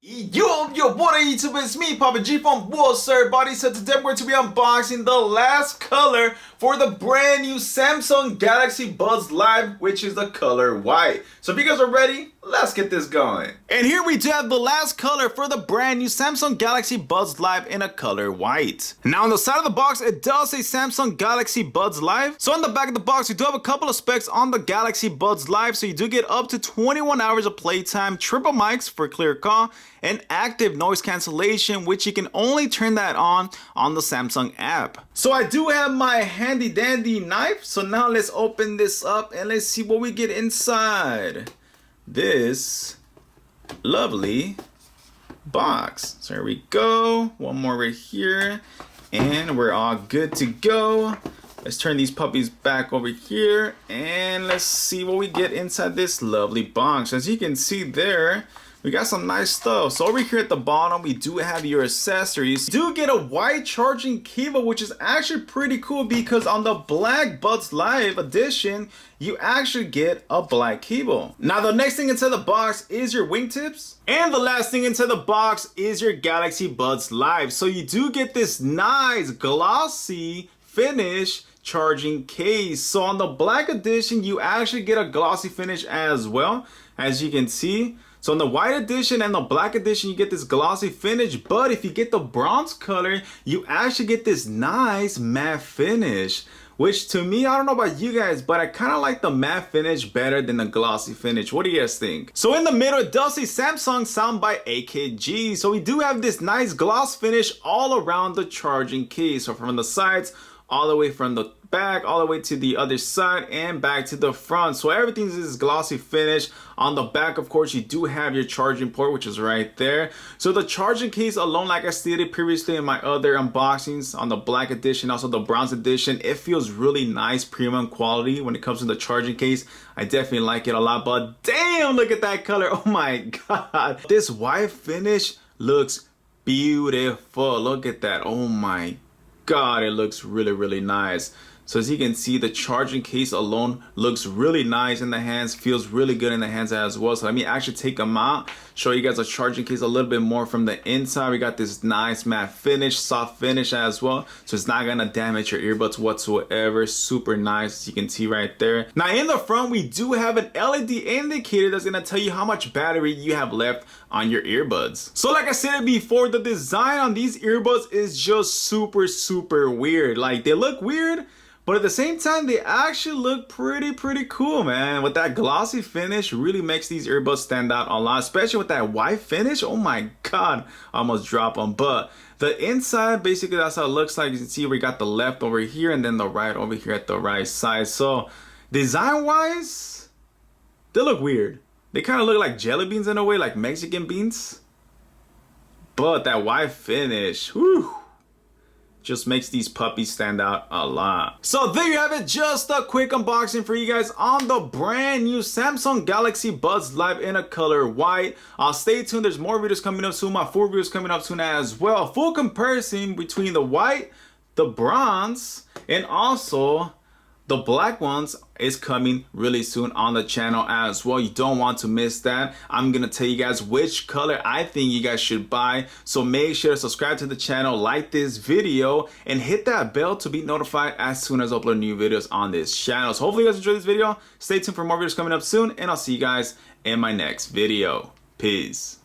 Yo, what are YouTube? It's me, Papa G from What's Up, Everybody. So today we're going to be unboxing the last color for the brand new Samsung Galaxy Buds Live, which is the color white. So if you guys are ready, let's get this going. And here we do have the last color for the brand new Samsung Galaxy Buds Live in a color white. Now on the side of the box, it does say Samsung Galaxy Buds Live. So on the back of the box, you do have a couple of specs on the Galaxy Buds Live. So you do get up to 21 hours of playtime, triple mics for clear call, and active noise cancellation, which you can only turn that on the Samsung app. So I do have my handy dandy knife. So now let's open this up and let's see what we get inside this lovely box. So here we go. One more right here. And we're all good to go. Let's turn these puppies back over here and let's see what we get inside this lovely box. As you can see there, we got some nice stuff. So over here at the bottom, we do have your accessories. You do get a white charging cable, which is actually pretty cool because on the Black Buds Live edition, you actually get a black cable. Now the next thing inside the box is your wingtips. And the last thing inside the box is your Galaxy Buds Live. So you do get this nice glossy finish charging case. So on the black edition, you actually get a glossy finish as well, as you can see. So in the white edition and the black edition, you get this glossy finish, but if you get the bronze color, you actually get this nice matte finish, which to me, I don't know about you guys, but I kind of like the matte finish better than the glossy finish. What do you guys think? So in the middle, it does say Samsung Sound by AKG. So we do have this nice gloss finish all around the charging case. So from the sides, all the way from the back, all the way to the other side and back to the front. So everything's this glossy finish. On the back, of course, you do have your charging port, which is right there. So the charging case alone, like I stated previously in my other unboxings on the black edition, also the bronze edition, it feels really nice, premium quality when it comes to the charging case. I definitely like it a lot, but damn, look at that color. Oh my God. This white finish looks beautiful. Look at that. Oh my God, it looks really nice. So as you can see, the charging case alone looks really nice in the hands, feels really good in the hands as well. So let me actually take them out, show you guys the charging case a little bit more from the inside. We got this nice matte finish, soft finish as well. So it's not gonna damage your earbuds whatsoever. Super nice, as you can see right there. Now in the front, we do have an LED indicator that's gonna tell you how much battery you have left on your earbuds. So like I said before, the design on these earbuds is just super weird. Like they look weird, but at the same time, they actually look pretty cool, man. With that glossy finish, really makes these earbuds stand out a lot, especially with that white finish. Oh my God, I almost dropped them. But the inside, basically, that's how it looks like. You can see we got the left over here and then the right over here at the right side. So design-wise, they look weird. They kind of look like jelly beans in a way, like Mexican beans. But that white finish, whew, just makes these puppies stand out a lot. So there you have it, just a quick unboxing for you guys on the brand new Samsung Galaxy Buds Live in a color white. Stay tuned, there's more videos coming up soon, my full videos coming up soon as well. Full comparison between the white, the bronze, and also the black ones is coming really soon on the channel as well. You don't want to miss that. I'm gonna tell you guys which color I think you guys should buy. So make sure to subscribe to the channel, like this video, and hit that bell to be notified as soon as I upload new videos on this channel. So hopefully you guys enjoyed this video. Stay tuned for more videos coming up soon, and I'll see you guys in my next video. Peace.